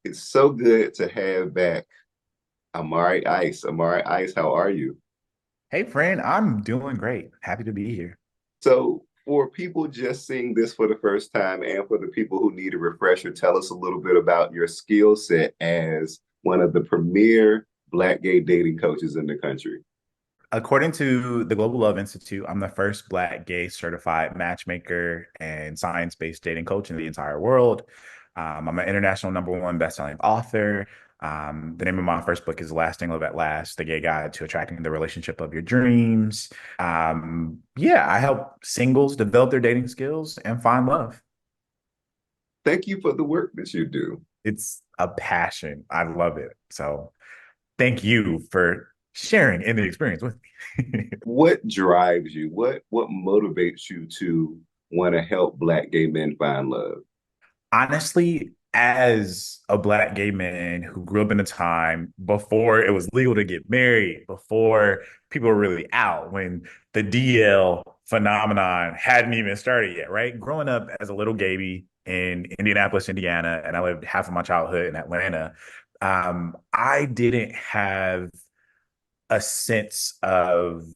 It's so good to have back Amari Ice. Amari Ice, how are you? Hey, friend, I'm doing great. Happy to be here. So, for people just seeing this for the first time and for the people who need a refresher, tell us a little bit about your skill set as one of the premier Black gay dating coaches in the country. According to the Global Love Institute, I'm the first Black gay certified matchmaker and science-based dating coach in the entire world. I'm an international #1 best-selling author. The name of my first book is Lasting Love at Last, The Gay Guide to Attracting the Relationship of Your Dreams. Yeah, I help singles develop their dating skills and find love. Thank you for the work that you do. It's a passion. I love it. So thank you for sharing in the experience with me. What drives you? What motivates you to want to help Black gay men find love? Honestly, as a Black gay man who grew up in a time before it was legal to get married, before people were really out, when the DL phenomenon hadn't even started yet, right? Growing up as a little gaby in Indianapolis, Indiana, and I lived half of my childhood in Atlanta, I didn't have a sense of,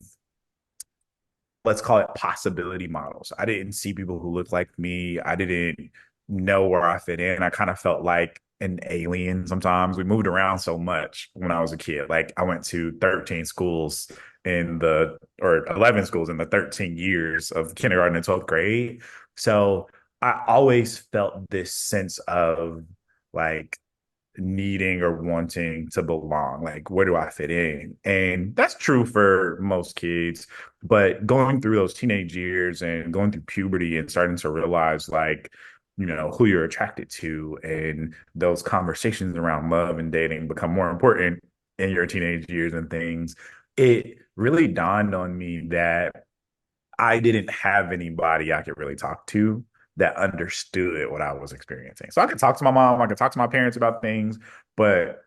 let's call it, possibility models. I didn't see people who looked like me. I didn't know where I fit in. I kind of felt like an alien sometimes. We moved around so much when I was a kid. Like I went to 13 schools or 11 schools in the 13 years of kindergarten and 12th grade. So I always felt this sense of like needing or wanting to belong. Like, where do I fit in? And that's true for most kids. But going through those teenage years and going through puberty and starting to realize, like, who you're attracted to, and those conversations around love and dating become more important in your teenage years and things, it really dawned on me that I didn't have anybody I could really talk to that understood what I was experiencing. So I could talk to my mom, I could talk to my parents about things, but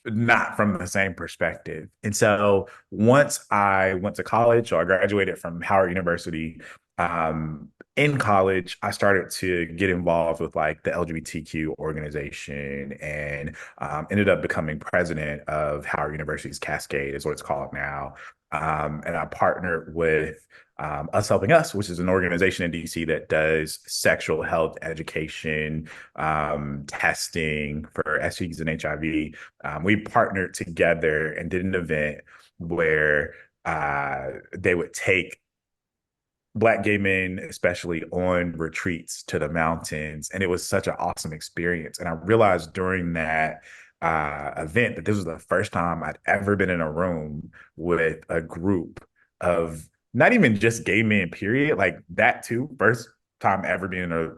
not from the same perspective. And so once I went to college, or I graduated from Howard University, in college, I started to get involved with like the LGBTQ organization and ended up becoming president of Howard University's Cascade, is what it's called now. And I partnered with Us Helping Us, which is an organization in DC that does sexual health education, testing for STDs and HIV. We partnered together and did an event where they would take Black gay men, especially, on retreats to the mountains. And it was such an awesome experience. And I realized during that event that this was the first time I'd ever been in a room with a group of not even just gay men, period, like that too. First time ever being in a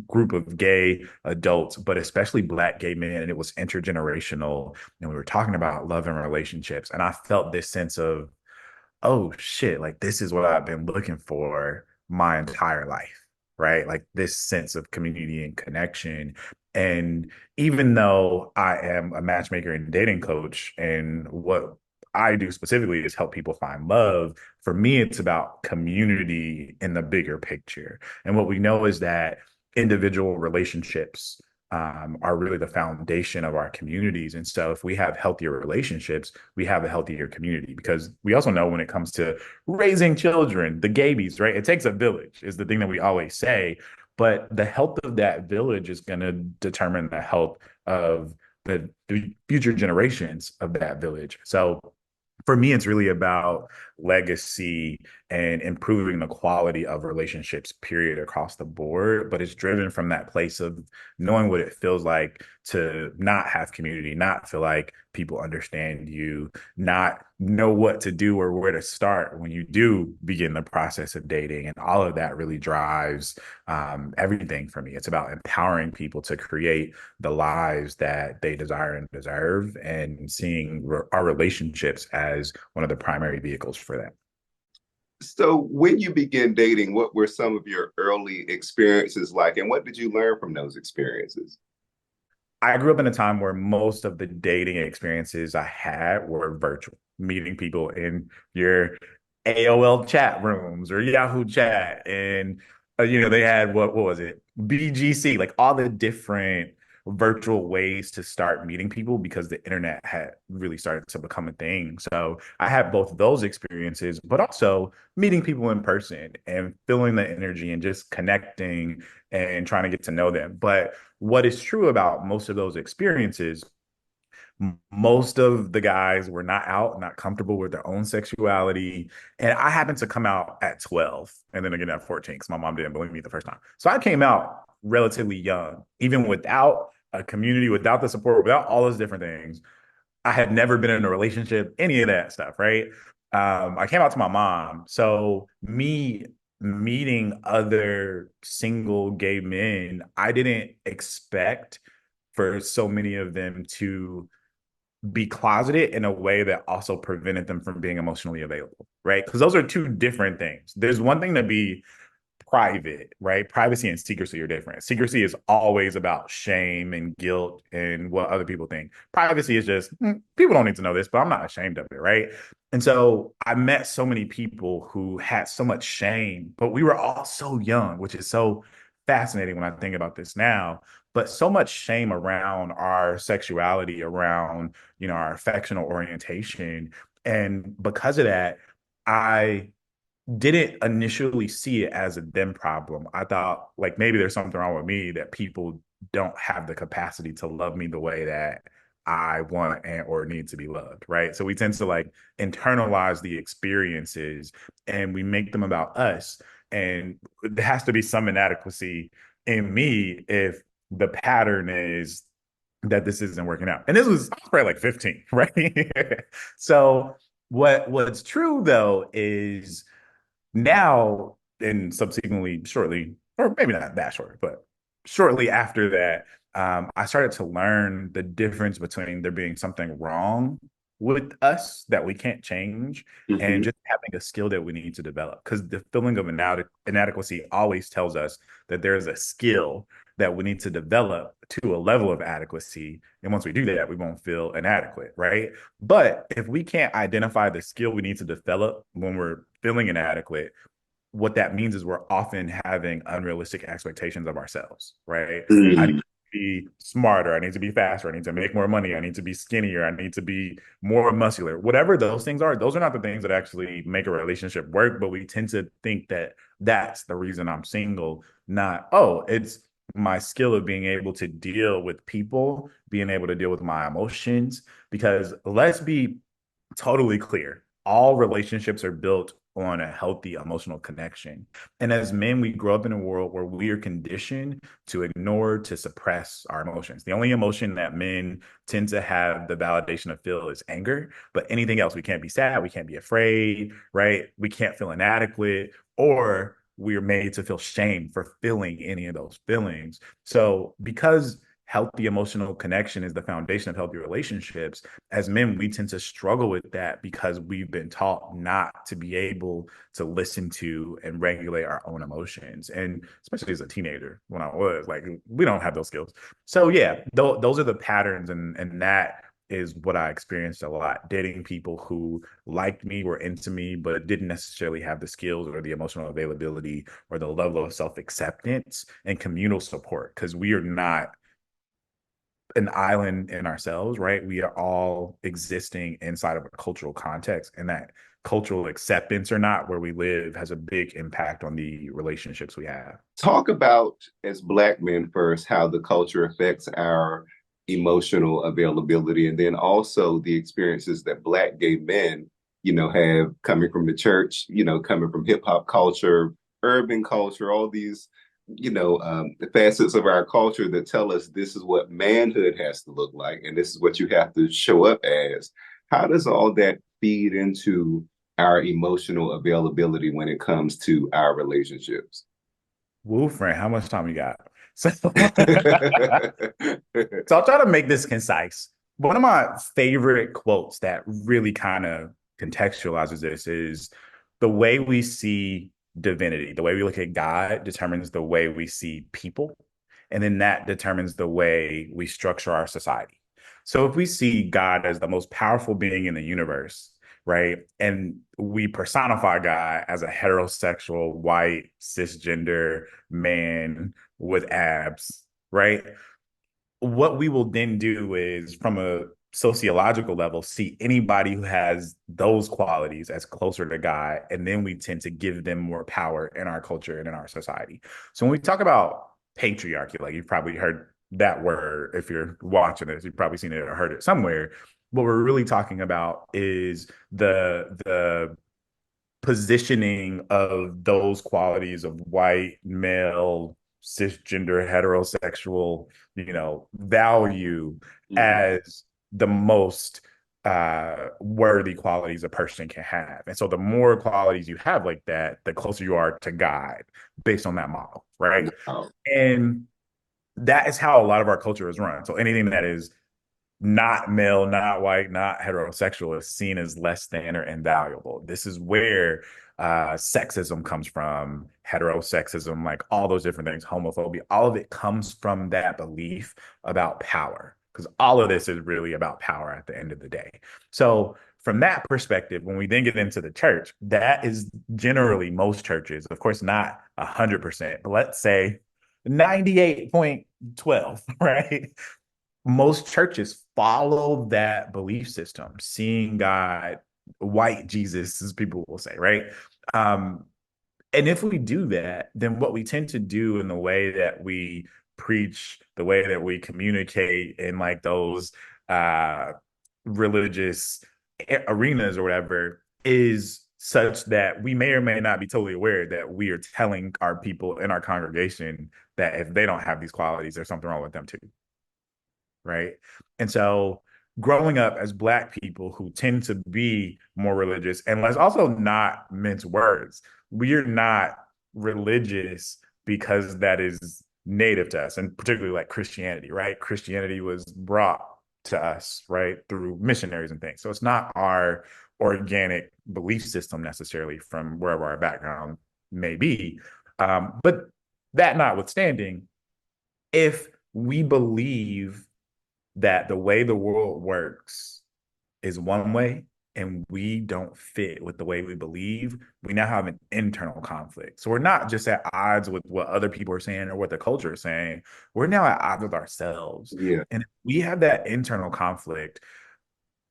group of gay adults, but especially Black gay men. And it was intergenerational. And we were talking about love and relationships. And I felt this sense of, oh shit, like this is what I've been looking for my entire life, right? Like this sense of community and connection. And even though I am a matchmaker and dating coach, and what I do specifically is help people find love, for me, it's about community in the bigger picture. And what we know is that individual relationships are really the foundation of our communities. And so, if we have healthier relationships, we have a healthier community, because we also know when it comes to raising children, the gabies, right? It takes a village, is the thing that we always say. But the health of that village is going to determine the health of the future generations of that village. So, for me, it's really about legacy and improving the quality of relationships, period, across the board. But it's driven from that place of knowing what it feels like to not have community, not feel like people understand you, not know what to do or where to start when you do begin the process of dating. And all of that really drives everything for me. It's about empowering people to create the lives that they desire and deserve, and seeing our relationships as one of the primary vehicles for that. So, when you began dating, what were some of your early experiences like, and what did you learn from those experiences? I grew up in a time where most of the dating experiences I had were virtual, meeting people in your AOL chat rooms or Yahoo chat. And, they had, what was it? BGC, like all the different virtual ways to start meeting people because the internet had really started to become a thing. So I had both those experiences, but also meeting people in person and feeling the energy and just connecting and trying to get to know them. But what is true about most of those experiences, most of the guys were not out, not comfortable with their own sexuality. And I happened to come out at 12 and then again at 14 because my mom didn't believe me the first time. So I came out relatively young, even without a community, without the support, without all those different things. I had never been in a relationship, any of that stuff, right? I came out to my mom. So me meeting other single gay men, I didn't expect for so many of them to be closeted in a way that also prevented them from being emotionally available, right? Because those are two different things. There's one thing to be private, right? Privacy and secrecy are different. Secrecy is always about shame and guilt and what other people think. Privacy is just people don't need to know this, but I'm not ashamed of it, right? And so I met so many people who had so much shame, but we were all so young, which is so fascinating when I think about this now. But so much shame around our sexuality, around, our affectional orientation. And because of that, I didn't initially see it as a them problem. I thought like maybe there's something wrong with me that people don't have the capacity to love me the way that I want and or need to be loved, right? So we tend to like internalize the experiences and we make them about us. And there has to be some inadequacy in me if the pattern is that this isn't working out. And I was probably like 15, right? So what's true though is now and subsequently shortly, or maybe not that short, but shortly after that, I started to learn the difference between there being something wrong with us that we can't change and Hmm. just having a skill that we need to develop. Because the feeling of inadequacy always tells us that there's a skill that we need to develop to a level of adequacy. And once we do that, we won't feel inadequate, right? But if we can't identify the skill we need to develop when we're feeling inadequate, what that means is we're often having unrealistic expectations of ourselves, right? I need Mm. to be smarter. I need to be faster. I need to make more money. I need to be skinnier. I need to be more muscular. Whatever those things are, those are not the things that actually make a relationship work. But we tend to think that that's the reason I'm single, not, oh, it's my skill of being able to deal with people, being able to deal with my emotions. Because let's be totally clear. All relationships are built on a healthy emotional connection. And as men, we grow up in a world where we are conditioned to ignore, to suppress our emotions. The only emotion that men tend to have the validation of feel is anger, but anything else, we can't be sad, we can't be afraid, right? We can't feel inadequate, or we're made to feel shame for feeling any of those feelings. So, because healthy emotional connection is the foundation of healthy relationships, as men, we tend to struggle with that because we've been taught not to be able to listen to and regulate our own emotions. And especially as a teenager, when I was like, we don't have those skills. So yeah, those are the patterns, and that is what I experienced a lot. Dating people who liked me, were into me, but didn't necessarily have the skills or the emotional availability or the level of self acceptance and communal support because we are not an island in ourselves, right? We are all existing inside of a cultural context, and that cultural acceptance or not where we live has a big impact on the relationships we have. Talk about, as Black men first, how the culture affects our emotional availability, and then also the experiences that Black gay men, have coming from the church, coming from hip hop culture, urban culture, all these, the facets of our culture that tell us this is what manhood has to look like, and this is what you have to show up as. How does all that feed into our emotional availability when it comes to our relationships? Woo, friend, how much time you got? So, so I'll try to make this concise. One of my favorite quotes that really kind of contextualizes this is the way we see divinity, the way we look at God determines the way we see people. And then that determines the way we structure our society. So if we see God as the most powerful being in the universe, right? And we personify God as a heterosexual, white, cisgender man with abs, right? what we will then do is, from a sociological level, see anybody who has those qualities as closer to God, and then we tend to give them more power in our culture and in our society. So when we talk about patriarchy, like you've probably heard that word if you're watching this, you've probably seen it or heard it somewhere. What we're really talking about is the positioning of those qualities of white, male, cisgender, heterosexual, value Mhm. as the most worthy qualities a person can have. And so the more qualities you have like that, the closer you are to God based on that model, right? Wow. And that is how a lot of our culture is run. So anything that is not male, not white, not heterosexual is seen as less than or invaluable. This is where sexism comes from, heterosexism, like all those different things, homophobia, all of it comes from that belief about power. Because all of this is really about power at the end of the day. So, from that perspective, when we then get into the church, that is generally most churches, of course, not 100%, but let's say 98.12, right? Most churches follow that belief system, seeing God, white Jesus, as people will say, right? Um, and if we do that, then what we tend to do in the way that we preach, the way that we communicate in like those uh, religious arenas or whatever is such that we may or may not be totally aware that we are telling our people in our congregation that if they don't have these qualities, there's something wrong with them too, right? And so growing up as Black people who tend to be more religious, and let's also not mince words, we're not religious because that is native to us, and particularly like Christianity, right? Christianity was brought to us, right, through missionaries and things. So it's not our organic belief system necessarily from wherever our background may be. But that notwithstanding, if we believe that the way the world works is one way and we don't fit with the way we believe, we now have an internal conflict. So we're not just at odds with what other people are saying or what the culture is saying. We're now at odds with ourselves. Yeah. And if we have that internal conflict,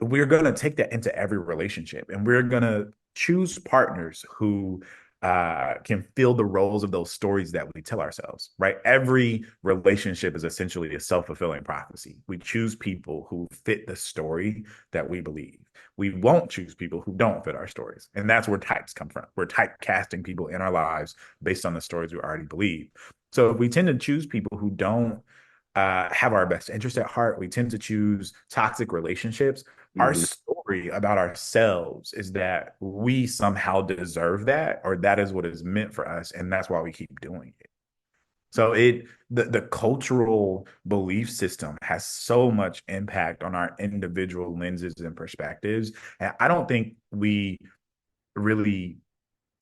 we're going to take that into every relationship, and we're going to choose partners who can fill the roles of those stories that we tell ourselves, right? Every relationship is essentially a self-fulfilling prophecy. We choose people who fit the story that we believe. We won't choose people who don't fit our stories. And that's where types come from. We're typecasting people in our lives based on the stories we already believe. So if we tend to choose people who don't have our best interest at heart, we tend to choose toxic relationships. Our Mhm. story about ourselves is that we somehow deserve that, or that is what is meant for us, and that's why we keep doing it. So the cultural belief system has so much impact on our individual lenses and perspectives, and I don't think we really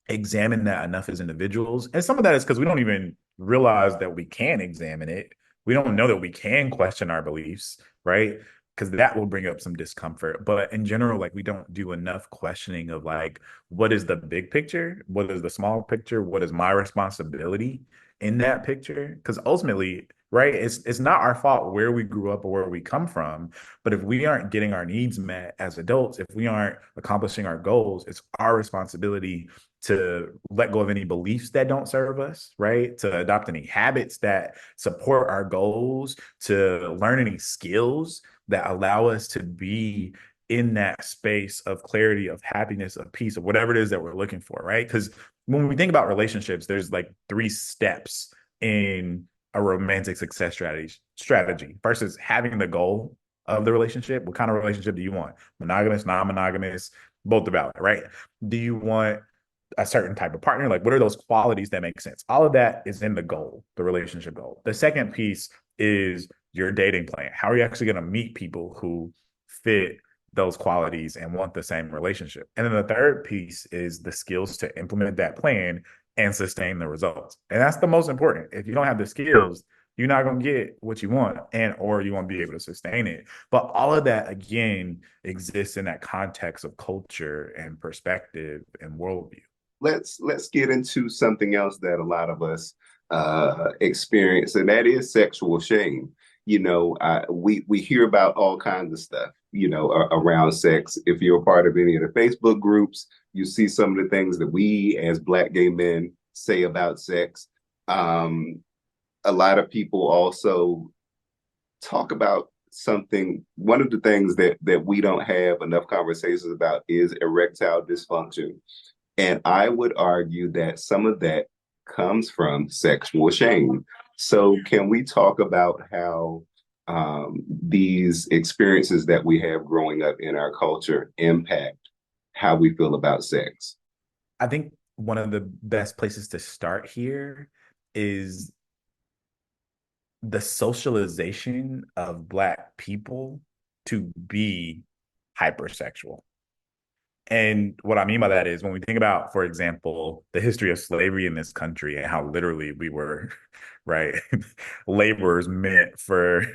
examine that enough as individuals. And some of that is because we don't even realize that we can examine it. We don't know that we can question our beliefs, right? Because that will bring up some discomfort. But in general, like we don't do enough questioning of like, what is the big picture? What is the small picture? What is my responsibility in that picture? Because ultimately, right, it's not our fault where we grew up or where we come from. But if we aren't getting our needs met as adults, if we aren't accomplishing our goals, it's our responsibility to let go of any beliefs that don't serve us, right? To adopt any habits that support our goals, to learn any skills that allow us to be in that space of clarity, of happiness, of peace, of whatever it is that we're looking for, right? Because when we think about relationships, there's like three steps in a romantic success strategy. First is having the goal of the relationship. What kind of relationship do you want? Monogamous, non-monogamous, both about it, right? Do you want a certain type of partner? Like, what are those qualities that make sense? All of that is in the goal, the relationship goal. The second piece is your dating plan. How are you actually going to meet people who fit those qualities and want the same relationship? And then the third piece is the skills to implement that plan and sustain the results. And that's the most important. If you don't have the skills, you're not going to get what you want, and or you won't be able to sustain it. But all of that again exists in that context of culture and perspective and worldview. Let's get into something else that a lot of us experience, and that is sexual shame. we hear about all kinds of stuff, around sex. If you're a part of any of the Facebook groups, you see some of the things that we as Black gay men say about sex. Um, a lot of people also talk about something. One of the things that we don't have enough conversations about is erectile dysfunction. And I would argue that some of that comes from sexual shame. So, can we talk about how these experiences that we have growing up in our culture impact how we feel about sex? I think one of the best places to start here is the socialization of Black people to be hypersexual. And what I mean by that is when we think about, for example, the history of slavery in this country and how literally we were, right, laborers meant for,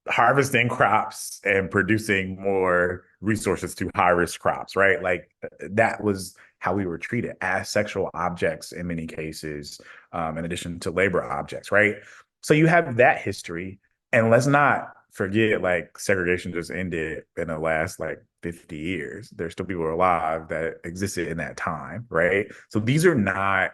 harvesting crops and producing more resources to harvest crops, right? Like that was how we were treated as sexual objects in many cases, in addition to labor objects, right? So you have that history. And let's not forget, like, segregation just ended in the last like 50 years. There's still people alive that existed in that time, right? So these are not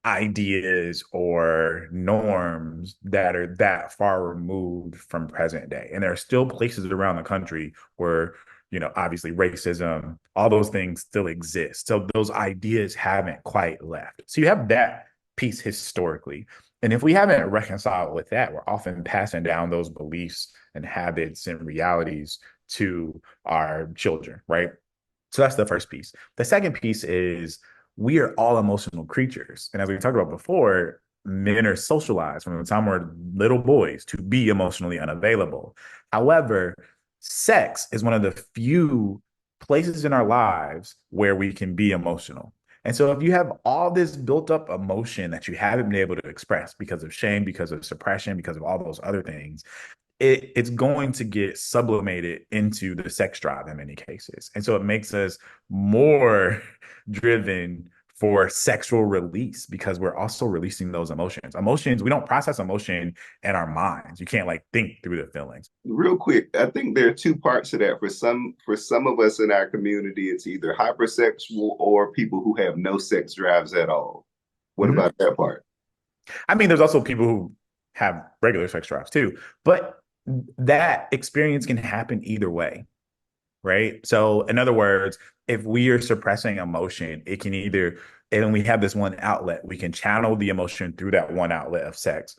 ideas or norms that are that far removed from present day. And there are still places around the country where, obviously racism, all those things still exist. So those ideas haven't quite left. So you have that piece historically. And if we haven't reconciled with that, we're often passing down those beliefs and habits and realities to our children, right? So that's the first piece. The second piece is we are all emotional creatures. And as we talked about before, men are socialized from the time we're little boys to be emotionally unavailable. However, sex is one of the few places in our lives where we can be emotional. And so if you have all this built up emotion that you haven't been able to express because of shame, because of suppression, because of all those other things, it's going to get sublimated into the sex drive in many cases. And so it makes us more driven for sexual release because we're also releasing those emotions. Emotions, we don't process emotion in our minds. You can't like think through the feelings. Real quick, I think there are two parts to that. For some of us in our community, it's either hypersexual or people who have no sex drives at all. What Mhm. about that part? I mean, there's also people who have regular sex drives too, but that experience can happen either way. Right? So, in other words, if we are suppressing emotion, it can either, and we have this one outlet, we can channel the emotion through that one outlet of sex.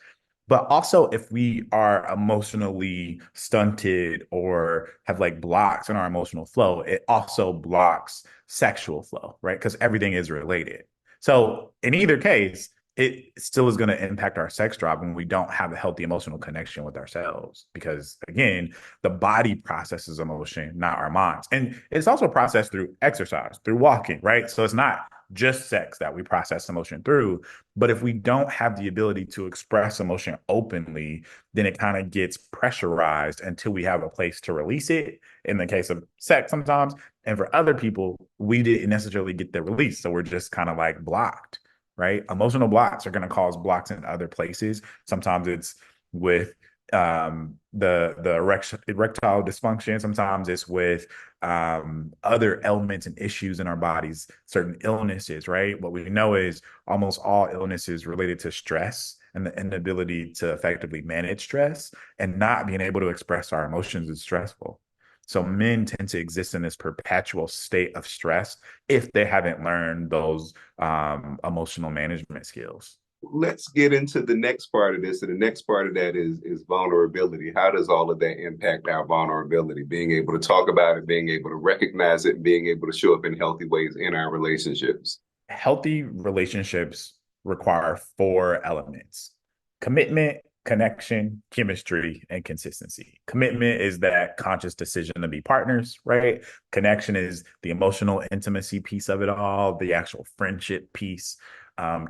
But also, if we are emotionally stunted or have like blocks in our emotional flow, it also blocks sexual flow, right? Because everything is related. So, in either case, it still is going to impact our sex drive when we don't have a healthy emotional connection with ourselves. Because again, the body processes emotion, not our minds. And it's also processed through exercise, through walking, right? So it's not just sex that we process emotion through. But if we don't have the ability to express emotion openly, then it kind of gets pressurized until we have a place to release it. In the case of sex, sometimes. And for other people, we didn't necessarily get the release. So we're just kind of like blocked, right? Emotional blocks are going to cause blocks in other places. Sometimes it's with the erectile dysfunction. Sometimes it's with other elements and issues in our bodies, certain illnesses, right? What we know is almost all illnesses related to stress and the inability to effectively manage stress and not being able to express our emotions is stressful. So men tend to exist in this perpetual state of stress if they haven't learned those emotional management skills. Let's get into the next part of this. And the next part of that is vulnerability. How does all of that impact our vulnerability? Being able to talk about it, being able to recognize it, and being able to show up in healthy ways in our relationships. Healthy relationships require four elements: commitment, connection, chemistry, and consistency. Commitment is that conscious decision to be partners, right? Connection is the emotional intimacy piece of it all, the actual friendship piece.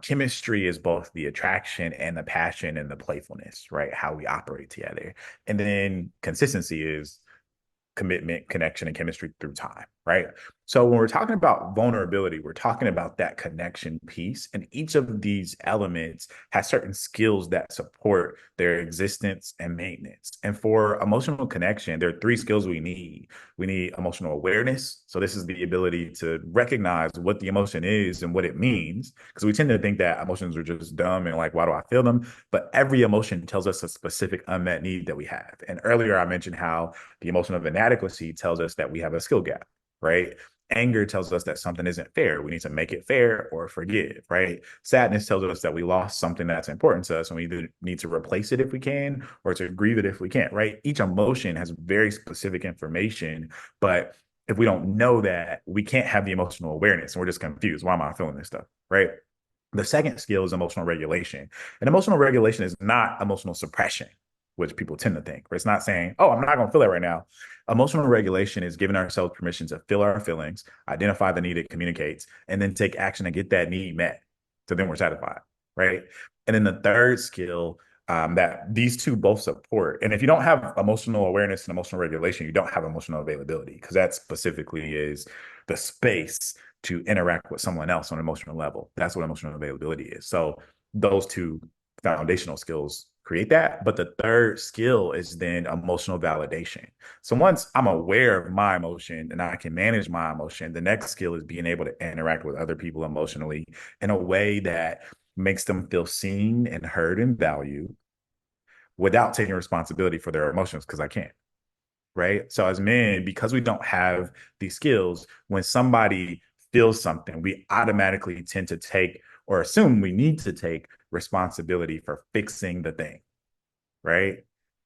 Chemistry is both the attraction and the passion and the playfulness, right? How we operate together. And then consistency is commitment, connection, and chemistry through time. right? So when we're talking about vulnerability, we're talking about that connection piece. And each of these elements has certain skills that support their existence and maintenance. And for emotional connection, there are three skills we need. We need emotional awareness. So this is the ability to recognize what the emotion is and what it means. Because we tend to think that emotions are just dumb and like, why do I feel them? But every emotion tells us a specific unmet need that we have. And earlier I mentioned how the emotion of inadequacy tells us that we have a skill gap, right? Anger tells us that something isn't fair. We need to make it fair or forgive, right? Sadness tells us that we lost something that's important to us and we either need to replace it if we can or to grieve it if we can't, right? Each emotion has very specific information, but if we don't know that, we can't have the emotional awareness and we're just confused. Why am I feeling this stuff, right? The second skill is emotional regulation. And emotional regulation is not emotional suppression, which people tend to think. But it's not saying, oh, I'm not going to feel that right now. Emotional regulation is giving ourselves permission to feel our feelings, identify the need it communicates, and then take action to get that need met. So then we're satisfied, right? And then the third skill that these two both support. And if you don't have emotional awareness and emotional regulation, you don't have emotional availability because that specifically is the space to interact with someone else on an emotional level. That's what emotional availability is. So those two foundational skills create that. But the third skill is then emotional validation. So once I'm aware of my emotion and I can manage my emotion, the next skill is being able to interact with other people emotionally in a way that makes them feel seen and heard and valued without taking responsibility for their emotions because I can't. Right. So as men, because we don't have these skills, when somebody feels something, we automatically tend to take or assume we need to take responsibility for fixing the thing. Right.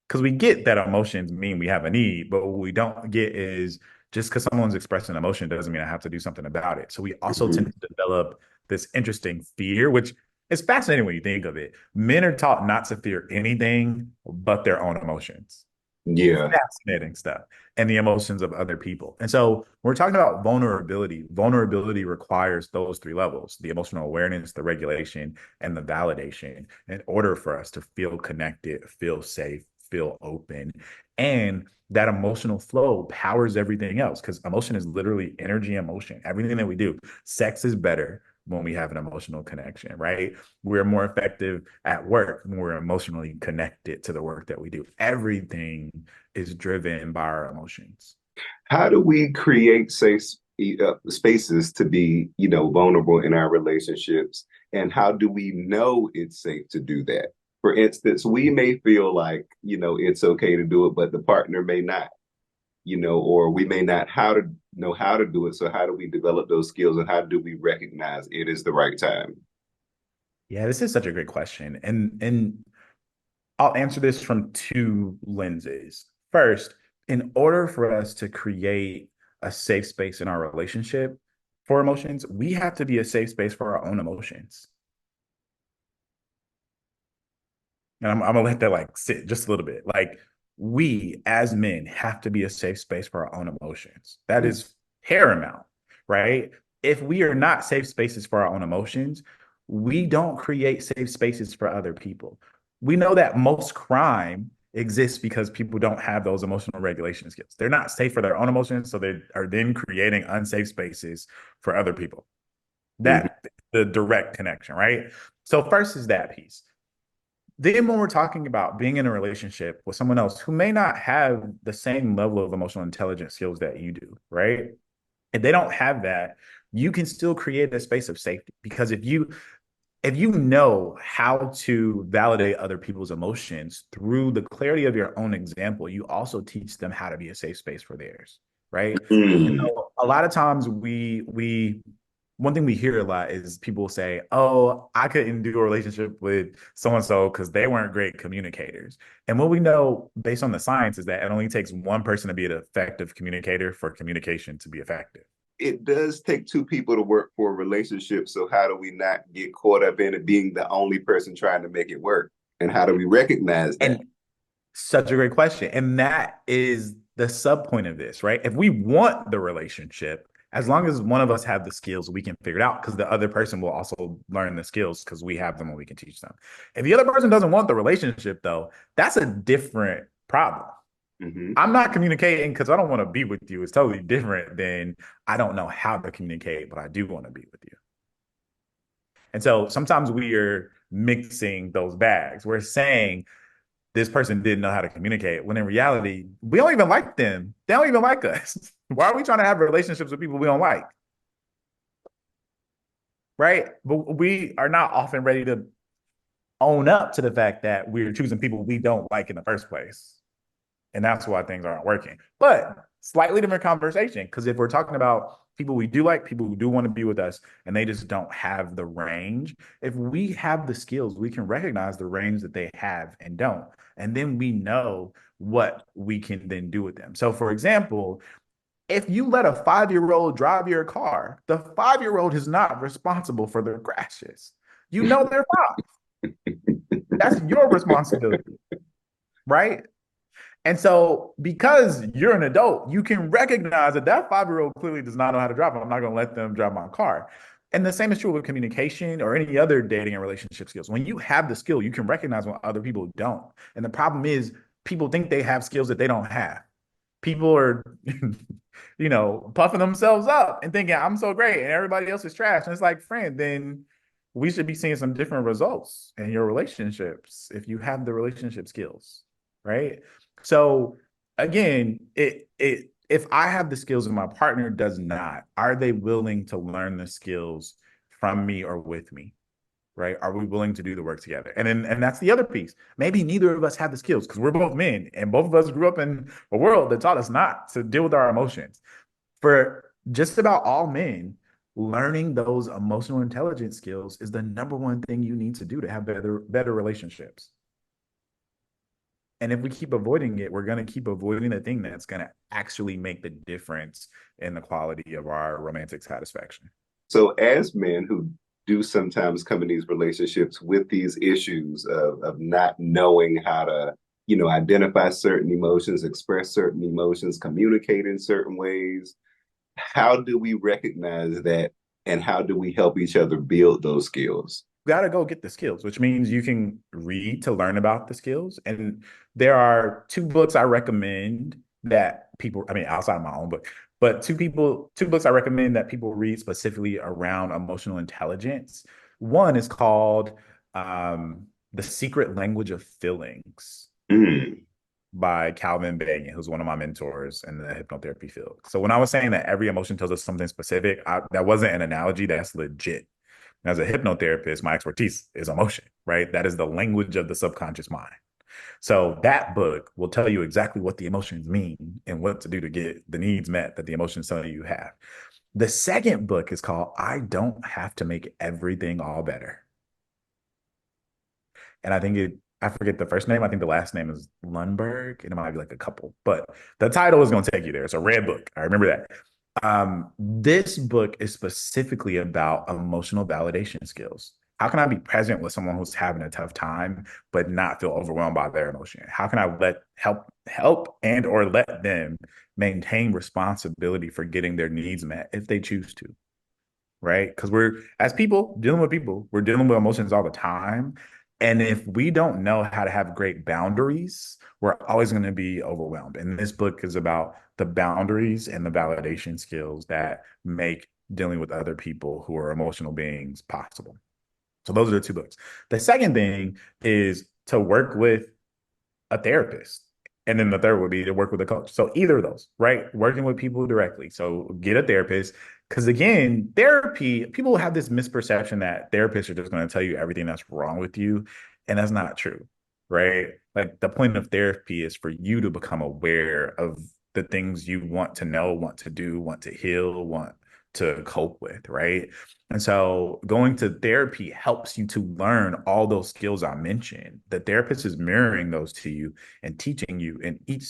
Because we get that emotions mean we have a need, but what we don't get is just because someone's expressing emotion doesn't mean I have to do something about it. So we also tend Mhm. to develop this interesting fear, which is fascinating when you think of it. Men are taught not to fear anything but their own emotions. Yeah. Fascinating stuff and the emotions of other people. And so when we're talking about vulnerability, vulnerability requires those three levels: the emotional awareness, the regulation, and the validation in order for us to feel connected, feel safe, feel open. And that emotional flow powers everything else because emotion is literally energy and motion. Everything that we do, sex is better when we have an emotional connection, right? We're more effective at work when we're emotionally connected to the work that we do. Everything is driven by our emotions. How do we create safe spaces to be, vulnerable in our relationships? And how do we know it's safe to do that? For instance, we may feel like, it's okay to do it, but the partner may not, or we may not know how to do it. So how do we develop those skills and how do we recognize it is the right time? Yeah, this is such a great question. And I'll answer this from two lenses. First, in order for us to create a safe space in our relationship for emotions, we have to be a safe space for our own emotions. And I'm gonna let that like sit just a little bit. Like we as men have to be a safe space for our own emotions. That is paramount, right? If we are not safe spaces for our own emotions, we don't create safe spaces for other people. We know that most crime exists because people don't have those emotional regulation skills. They're not safe for their own emotions, so they are then creating unsafe spaces for other people. Mhm. That the direct connection, right? So first is that piece. Then, when we're talking about being in a relationship with someone else who may not have the same level of emotional intelligence skills that you do, right? If they don't have that, you can still create a space of safety because if you know how to validate other people's emotions through the clarity of your own example, you also teach them how to be a safe space for theirs, right? And Mm. so a lot of times we one thing we hear a lot is people say, "Oh, I couldn't do a relationship with so and so because they weren't great communicators." And what we know based on the science is that it only takes one person to be an effective communicator for communication to be effective. It does take two people to work for a relationship. So how do we not get caught up in it being the only person trying to make it work? And how do we recognize that? And such a great question. And that is the sub point of this, right? If we want the relationship, as long as one of us have the skills, we can figure it out because the other person will also learn the skills because we have them and we can teach them. If the other person doesn't want the relationship, though, that's a different problem. Hmm. I'm not communicating because I don't want to be with you. It's totally different than I don't know how to communicate, but I do want to be with you. And so sometimes we are mixing those bags. We're saying this person didn't know how to communicate when in reality, we don't even like them. They don't even like us. Why are we trying to have relationships with people we don't like? Right. But we are not often ready to own up to the fact that we're choosing people we don't like in the first place. And that's why things aren't working. But slightly different conversation. Because if we're talking about people we do like, people who do want to be with us, and they just don't have the range, if we have the skills, we can recognize the range that they have and don't. And then we know what we can then do with them. So, for example, if you let a 5-year-old drive your car, the 5-year-old is not responsible for their crashes. You know they're five. That's your responsibility, right? And so, because you're an adult, you can recognize that that 5-year-old clearly does not know how to drive. I'm not going to let them drive my car. And the same is true with communication or any other dating and relationship skills. When you have the skill, you can recognize when other people don't. And the problem is, people think they have skills that they don't have. People are, puffing themselves up and thinking, I'm so great and everybody else is trash. And it's like, friend, then we should be seeing some different results in your relationships if you have the relationship skills, right? So again, it if I have the skills and my partner does not, are they willing to learn the skills from me or with me? Right? Are we willing to do the work together? And that's the other piece. Maybe neither of us have the skills because we're both men and both of us grew up in a world that taught us not to deal with our emotions. For just about all men, learning those emotional intelligence skills is the number one thing you need to do to have better relationships. And if we keep avoiding it, we're going to keep avoiding the thing that's going to actually make the difference in the quality of our romantic satisfaction. So, as men who do sometimes come in these relationships with these issues of not knowing how to, identify certain emotions, express certain emotions, communicate in certain ways, how do we recognize that and how do we help each other build those skills? Got to go get the skills, which means you can read to learn about the skills. And there are two books I recommend that people, I mean, outside of my own book, but two books I recommend that people read specifically around emotional intelligence. One is called The Secret Language of Feelings Mm. by Calvin Bang, who's one of my mentors in the hypnotherapy field. So when I was saying that every emotion tells us something specific, that wasn't an analogy. That's legit. As a hypnotherapist, my expertise is emotion, right? That is the language of the subconscious mind. So that book will tell you exactly what the emotions mean and what to do to get the needs met that the emotions tell you have. The second book is called I Don't Have to Make Everything All Better. And I forget the first name. I think the last name is Lundberg, and it might be like a couple, but the title is going to take you there. It's a red book. I remember that. This book is specifically about emotional validation skills. How can I be present with someone who's having a tough time, but not feel overwhelmed by their emotion? How can I help and or let them maintain responsibility for getting their needs met if they choose to? Right? Because as people, we're dealing with emotions all the time. And if we don't know how to have great boundaries, we're always going to be overwhelmed. And this book is about the boundaries and the validation skills that make dealing with other people who are emotional beings possible. So those are the two books. The second thing is to work with a therapist. And then the third would be to work with a coach. So either of those, right? Working with people directly. So get a therapist. Because again, therapy, people have this misperception that therapists are just going to tell you everything that's wrong with you. And that's not true, right? Like the point of therapy is for you to become aware of the things you want to know, want to do, want to heal, want to cope with, right? And so going to therapy helps you to learn all those skills I mentioned. The therapist is mirroring those to you and teaching you in each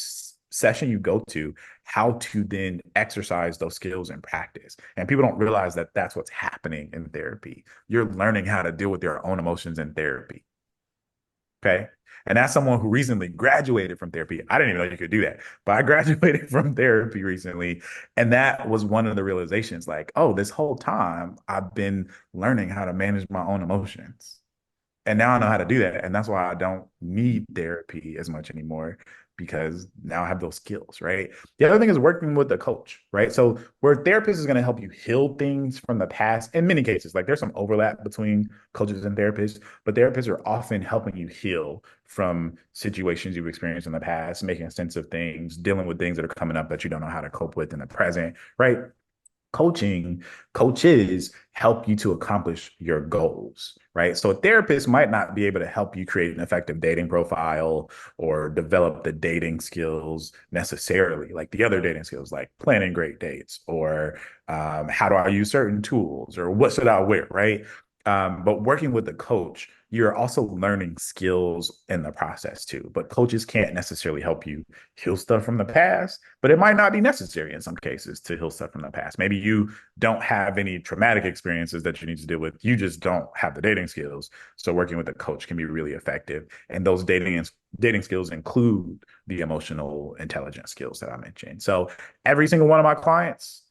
session you go to how to then exercise those skills in practice. And people don't realize that that's what's happening in therapy. You're learning how to deal with your own emotions in therapy. Okay. And that's someone who recently graduated from therapy. I didn't even know you could do that, but I graduated from therapy recently. And that was one of the realizations like, oh, this whole time I've been learning how to manage my own emotions. And now I know how to do that. And that's why I don't need therapy as much anymore because now I have those skills, right? The other thing is working with a coach, right? So where a therapist is going to help you heal things from the past, in many cases, like there's some overlap between coaches and therapists, but therapists are often helping you heal from situations you've experienced in the past, making sense of things, dealing with things that are coming up that you don't know how to cope with in the present, right? Coaching coaches help you to accomplish your goals, right? So a therapist might not be able to help you create an effective dating profile or develop the dating skills necessarily, like the other dating skills, like planning great dates or how do I use certain tools or what should I wear, right? But working with a coach, you're also learning skills in the process too. But coaches can't necessarily help you heal stuff from the past, but it might not be necessary in some cases to heal stuff from the past. Maybe you don't have any traumatic experiences that you need to deal with. You just don't have the dating skills. So working with a coach can be really effective. And those dating skills include the emotional intelligence skills that I mentioned. So every single one of my clients,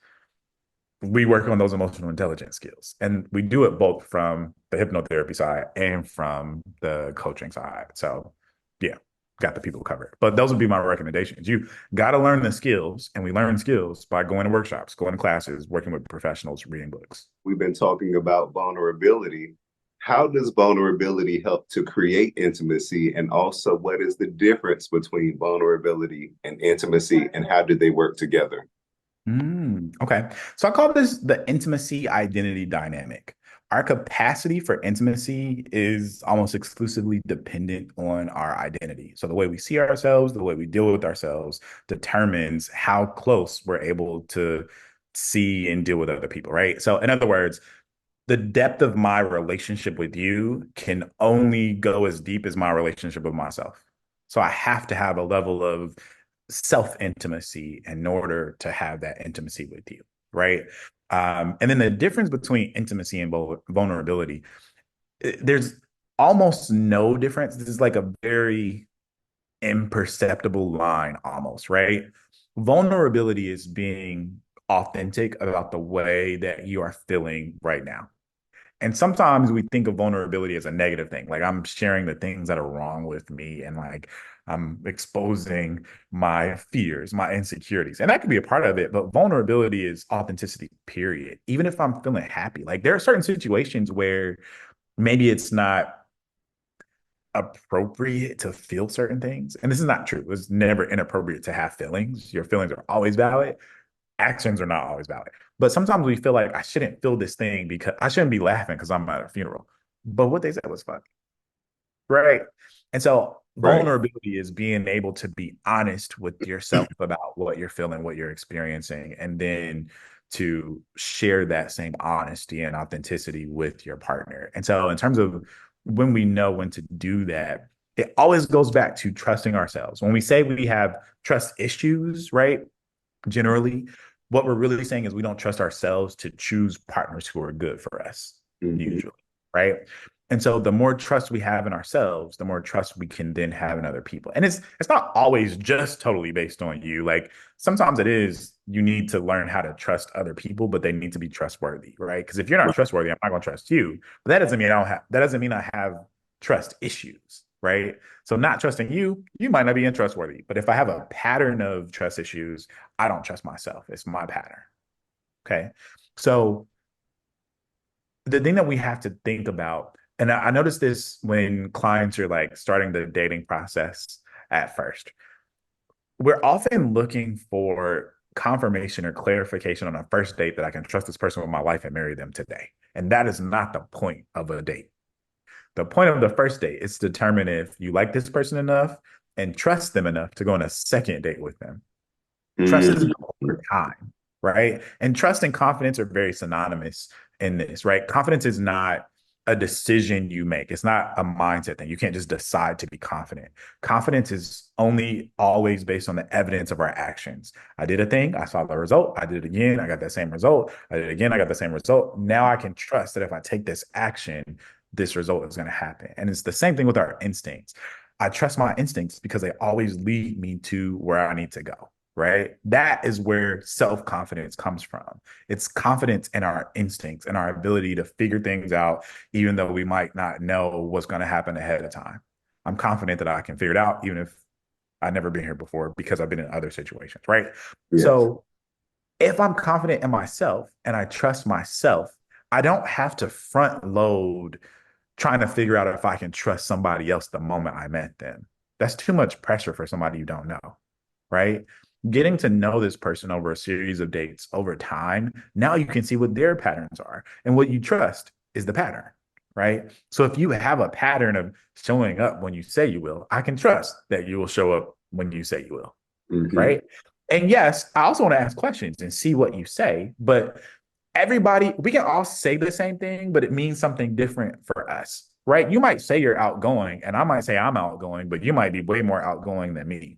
we work on those emotional intelligence skills. And we do it both from the hypnotherapy side and from the coaching side. So, yeah, got the people covered. But those would be my recommendations. You got to learn the skills, and we learn skills by going to workshops, going to classes, working with professionals, reading books. We've been talking about vulnerability. How does vulnerability help to create intimacy? And also, what is the difference between vulnerability and intimacy, and how do they work together? Okay. So I call this the intimacy identity dynamic. Our capacity for intimacy is almost exclusively dependent on our identity. So the way we see ourselves, the way we deal with ourselves determines how close we're able to see and deal with other people, right? So in other words, the depth of my relationship with you can only go as deep as my relationship with myself. So I have to have a level of self intimacy in order to have that intimacy with you, right? And then the difference between intimacy and vulnerability, there's almost no difference. This is like a very imperceptible line almost, right? Vulnerability is being authentic about the way that you are feeling right now. And sometimes we think of vulnerability as a negative thing. Like I'm sharing the things that are wrong with me and like I'm exposing my fears, my insecurities. And that could be a part of it, but vulnerability is authenticity, period. Even if I'm feeling happy, like there are certain situations where maybe it's not appropriate to feel certain things. And this is not true. It's never inappropriate to have feelings. Your feelings are always valid. Actions are not always valid. But sometimes we feel like I shouldn't feel this thing because I shouldn't be laughing because I'm at a funeral. But what they said was funny. Right. And so Right. vulnerability is being able to be honest with yourself about what you're feeling, what you're experiencing, and then to share that same honesty and authenticity with your partner. And so, in terms of when we know when to do that, it always goes back to trusting ourselves. When we say we have trust issues, right? Generally, what we're really saying is we don't trust ourselves to choose partners who are good for us, Mm-hmm. usually, right? And so the more trust we have in ourselves, the more trust we can then have in other people. And it's not always just totally based on you. Like sometimes it is you need to learn how to trust other people, but they need to be trustworthy, right? Because if you're not trustworthy, I'm not going to trust you. But that doesn't mean I have trust issues, right? So not trusting you, you might not be untrustworthy. But if I have a pattern of trust issues, I don't trust myself. It's my pattern. Okay. So the thing that we have to think about, and I noticed this when clients are like starting the dating process at first, we're often looking for confirmation or clarification on a first date that I can trust this person with my life and marry them today. And that is not the point of a date. The point of the first date is to determine if you like this person enough and trust them enough to go on a second date with them. Trust is built Mm-hmm. over time, right? And trust and confidence are very synonymous in this, right? Confidence is not a decision you make. It's not a mindset thing. You can't just decide to be confident. Confidence is only always based on the evidence of our actions. I did a thing, I saw the result. I did it again, I got that same result. I did it again, I got the same result. Now I can trust that if I take this action, this result is going to happen. And it's the same thing with our instincts. I trust my instincts because they always lead me to where I need to go, right? That is where self confidence comes from. It's confidence in our instincts and our ability to figure things out, even though we might not know what's going to happen ahead of time. I'm confident that I can figure it out, even if I've never been here before because I've been in other situations, right? Yes. So if I'm confident in myself and I trust myself, I don't have to front load trying to figure out if I can trust somebody else the moment I met them. That's too much pressure for somebody you don't know, right? Getting to know this person over a series of dates over time, now you can see what their patterns are. And what you trust is the pattern, right? So if you have a pattern of showing up when you say you will, I can trust that you will show up when you say you will, Hmm. right? And yes, I also want to ask questions and see what you say, but everybody, we can all say the same thing, but it means something different for us, right? You might say you're outgoing, and I might say I'm outgoing, but you might be way more outgoing than me.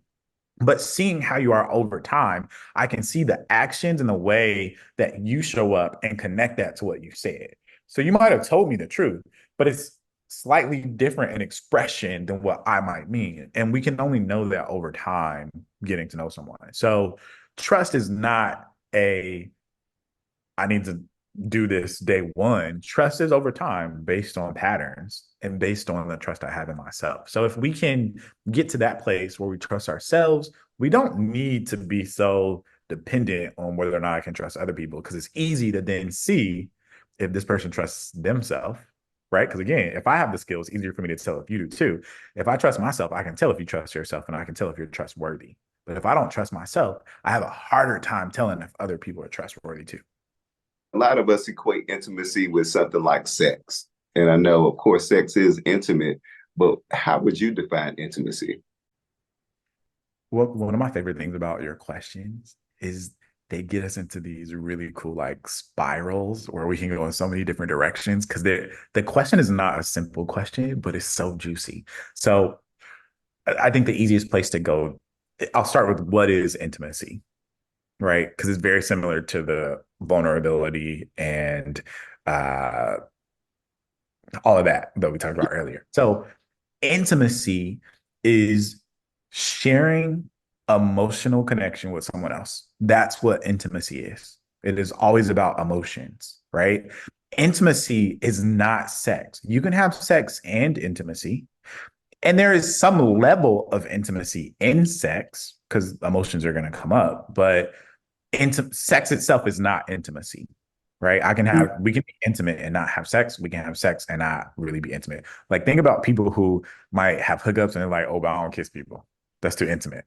But seeing how you are over time, I can see the actions and the way that you show up and connect that to what you said. So you might have told me the truth, but it's slightly different in expression than what I might mean. And we can only know that over time, getting to know someone. So trust is not a I need to do this day one. Trust is over time based on patterns and based on the trust I have in myself. So if we can get to that place where we trust ourselves, we don't need to be so dependent on whether or not I can trust other people because it's easy to then see if this person trusts themselves. Right. Because again, if I have the skills, it's easier for me to tell if you do too. If I trust myself, I can tell if you trust yourself and I can tell if you're trustworthy. But if I don't trust myself, I have a harder time telling if other people are trustworthy too. A lot of us equate intimacy with something like sex. And I know, of course, sex is intimate, but how would you define intimacy? Well, one of my favorite things about your questions is they get us into these really cool like spirals where we can go in so many different directions because the question is not a simple question, but it's so juicy. So I think the easiest place to go, I'll start with what is intimacy, right? Because it's very similar to the vulnerability and uh, all of that we talked about earlier. So intimacy is sharing emotional connection with someone else. That's what intimacy is. It is always about emotions, right? Intimacy is not sex. You can have sex and intimacy, and there is some level of intimacy in sex because emotions are going to come up, but sex itself is not intimacy, right? We can be intimate and not have sex. We can have sex and not really be intimate. Like, think about people who might have hookups and they're like, oh, but I don't kiss people. That's too intimate.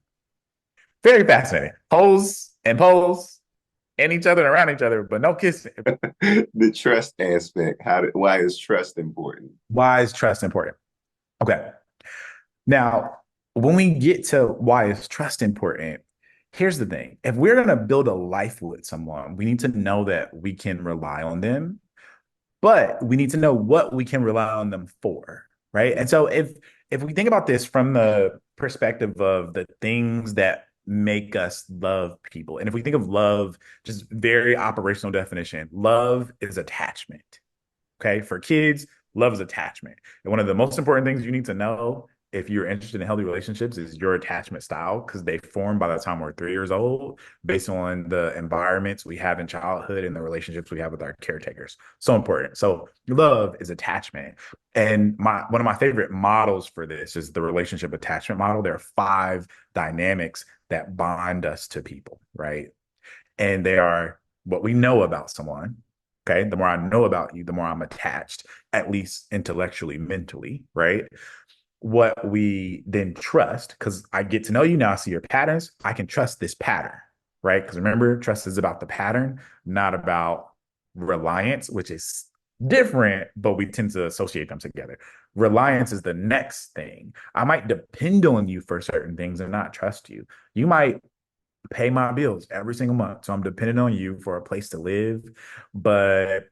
Very fascinating. Pose and each other and around each other, but no kissing. The trust aspect. Why is trust important? Why is trust important? Okay. Now, when we get to why is trust important, here's the thing. If we're going to build a life with someone, we need to know that we can rely on them, but we need to know what we can rely on them for, right? And so if we think about this from the perspective of the things that make us love people, and if we think of love, just very operational definition, love is attachment. Okay. For kids, love is attachment. And one of the most important things you need to know if you're interested in healthy relationships is your attachment style because they form by the time we're 3 years old based on the environments we have in childhood and the relationships we have with our caretakers. So important. So love is attachment. And one of my favorite models for this is the relationship attachment model. There are 5 dynamics that bind us to people, right? And they are what we know about someone. Okay. The more I know about you, the more I'm attached, at least intellectually, mentally, right? What we then trust, because I get to know you now, I see your patterns. I can trust this pattern, right? Because remember, trust is about the pattern, not about reliance, which is different, but we tend to associate them together. Reliance is the next thing. I might depend on you for certain things and not trust you. You might pay my bills every single month. So I'm dependent on you for a place to live. But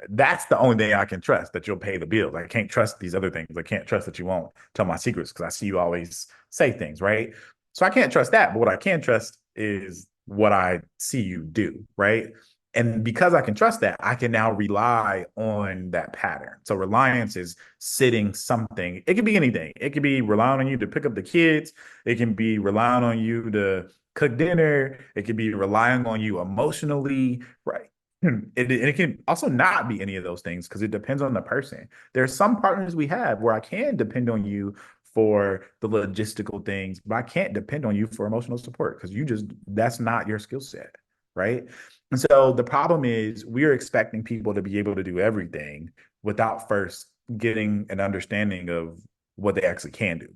that's the only thing I can trust that you'll pay the bills. I can't trust these other things. I can't trust that you won't tell my secrets because I see you always say things, right? So I can't trust that. But what I can trust is what I see you do, right? And because I can trust that, I can now rely on that pattern. So reliance is sitting something. It could be anything. It could be relying on you to pick up the kids. It can be relying on you to cook dinner. It could be relying on you emotionally, right? It can also not be any of those things because it depends on the person. There are some partners we have where I can depend on you for the logistical things, but I can't depend on you for emotional support because that's not your skill set, right? And so the problem is we're expecting people to be able to do everything without first getting an understanding of what they actually can do,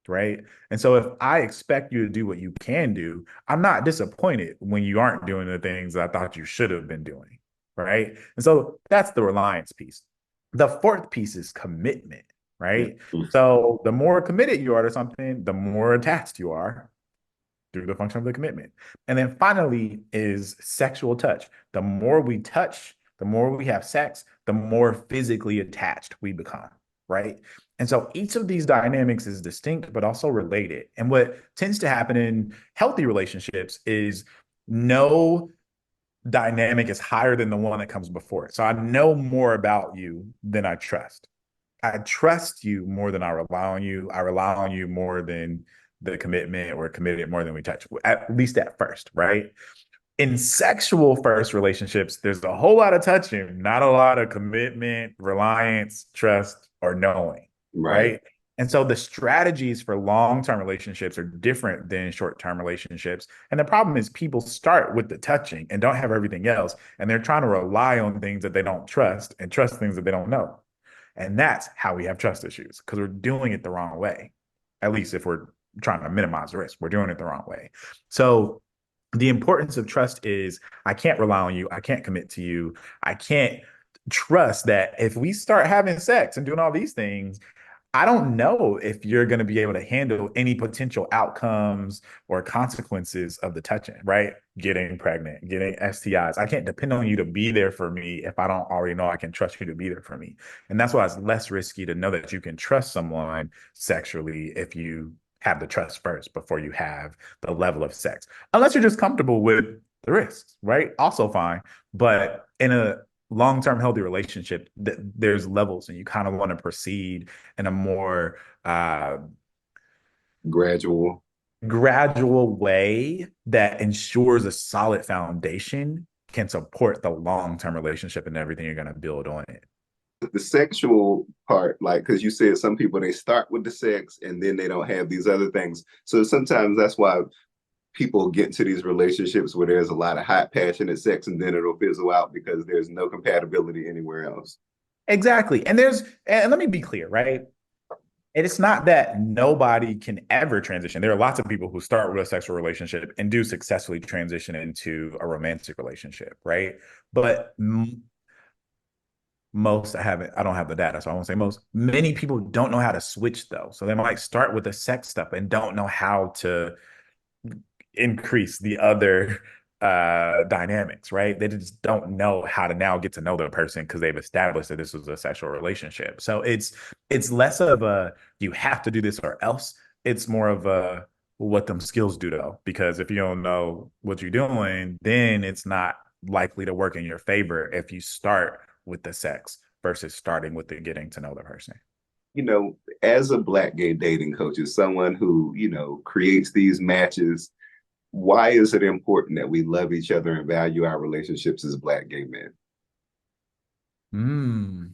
right? And so if I expect you to do what you can do, I'm not disappointed when you aren't doing the things I thought you should have been doing, right? And so that's the reliance piece. The fourth piece is commitment, right? Mhm. So the more committed you are to something, the more attached you are through the function of the commitment. And then finally is sexual touch. The more we touch, the more we have sex, the more physically attached we become, right? And so each of these dynamics is distinct, but also related. And what tends to happen in healthy relationships is no dynamic is higher than the one that comes before it. So I know more about you than I trust. I trust you more than I rely on you. I rely on you more than the commitment or committed more than we touch, at least at first, right? In sexual first relationships, there's a whole lot of touching, not a lot of commitment, reliance, trust, or knowing, Right. right? And so the strategies for long-term relationships are different than short-term relationships. And the problem is people start with the touching and don't have everything else. And they're trying to rely on things that they don't trust and trust things that they don't know. And that's how we have trust issues because we're doing it the wrong way. At least if we're trying to minimize risk, we're doing it the wrong way. So the importance of trust is I can't rely on you. I can't commit to you. I can't trust that if we start having sex and doing all these things, I don't know if you're going to be able to handle any potential outcomes or consequences of the touching, right? Getting pregnant, getting STIs. I can't depend on you to be there for me if I don't already know I can trust you to be there for me. And that's why it's less risky to know that you can trust someone sexually if you have the trust first before you have the level of sex, unless you're just comfortable with the risks, right? Also fine. But in a long-term healthy relationship, there's levels and you kind of want to proceed in a more Gradual. gradual way that ensures a solid foundation can support the long-term relationship and everything you're going to build on it. The sexual part, like, because you said some people they start with the sex and then they don't have these other things. So sometimes that's why people get into these relationships where there's a lot of hot, passionate sex and then it'll fizzle out because there's no compatibility anywhere else. Exactly. And let me be clear, right? And it's not that nobody can ever transition. There are lots of people who start with a sexual relationship and do successfully transition into a romantic relationship, right? But most I don't have the data, so I won't say most. Many people don't know how to switch though. So they might start with the sex stuff and don't know how to increase the other dynamics, right? They just don't know how to now get to know the person because they've established that this was a sexual relationship. So it's less of a you have to do this or else. It's more of a what them skills do though. Because if you don't know what you're doing, then it's not likely to work in your favor if you start with the sex versus starting with the getting to know the person. As a black gay dating coach, as someone who, creates these matches, why is it important that we love each other and value our relationships as black gay men? Mm.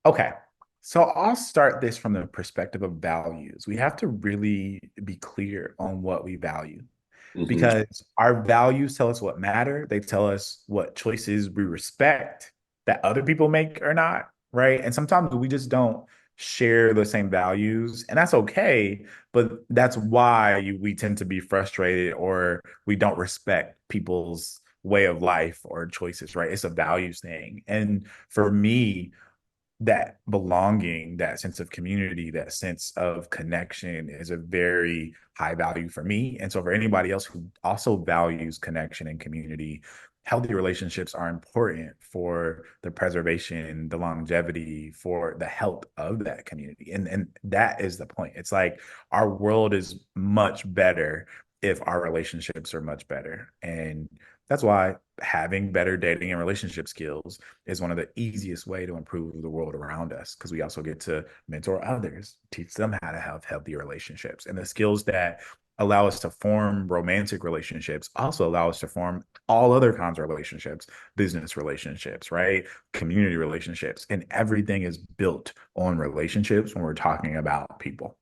Okay. So I'll start this from the perspective of values. We have to really be clear on what we value Mm-hmm. because our values tell us what matter. They tell us what choices we respect that other people make or not, right? And sometimes we just don't share the same values, and that's okay, but that's why we tend to be frustrated or we don't respect people's way of life or choices, right? It's a values thing. And for me, that belonging, that sense of community, that sense of connection is a very high value for me. And so for anybody else who also values connection and community, healthy relationships are important for the preservation, the longevity, for the health of that community. And that is the point. It's like our world is much better if our relationships are much better. And that's why having better dating and relationship skills is one of the easiest way to improve the world around us, because we also get to mentor others, teach them how to have healthy relationships. And the skills that allow us to form romantic relationships also allow us to form all other kinds of relationships, business relationships, right? Community relationships. And everything is built on relationships when we're talking about people.